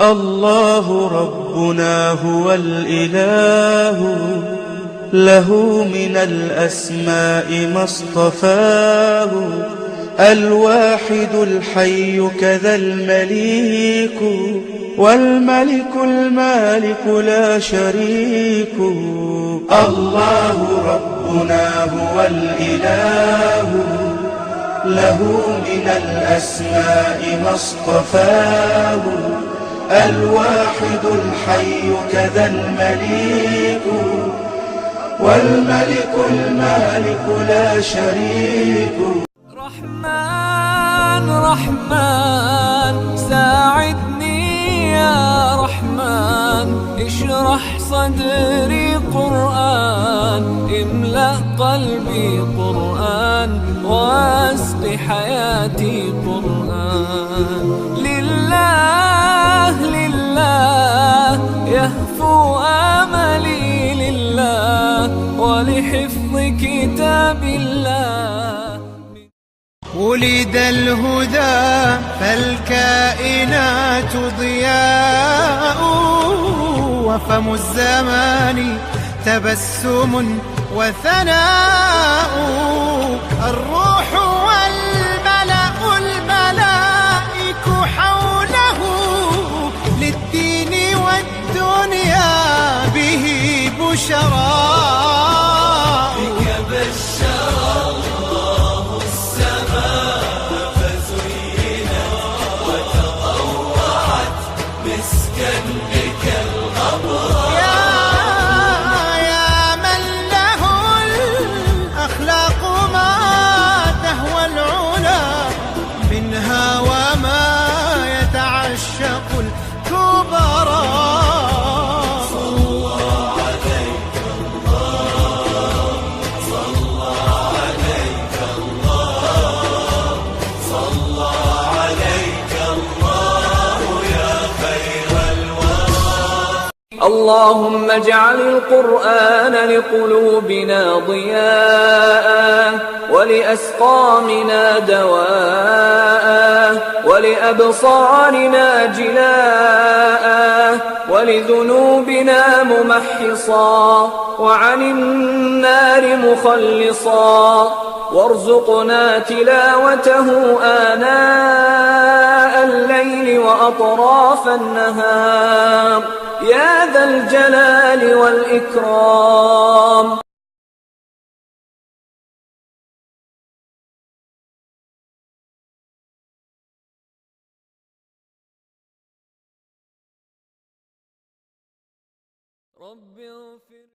الله ربنا هو الإله، له من الأسماء ما اصطفاه، الواحد الحي كذا المليك، والملك المالك لا شريك. الله ربنا هو الإله، له من الأسماء ما اصطفاه، الواحد الحي كذا المليك، والملك المالك لا شريك. رحمن رحمن ساعدني يا رحمن، اشرح صدري قرآن، املأ قلبي قرآن، واسق حياتي قرآن. لله لله يهفو آملي، لله ولحفظ كتاب الله. ولد الهدى فالكائنات ضياء، وفم الزمان تبسم وثناء، الروح والملأ الملائك حوله، للدين والدنيا به بشراء. يا من له الأخلاق ما تهوى العلا منها، وما يتعشق الكبراء. اللهم اجعل القرآن لقلوبنا ضياء، ولأسقامنا دواء، ولأبصارنا جلاء، ولذنوبنا ممحصا، وعن النار مخلصا. وارزقنا تلاوته آناء الليل وأطراف النهار، يا ذا الجلال والإكرام. رب اغفر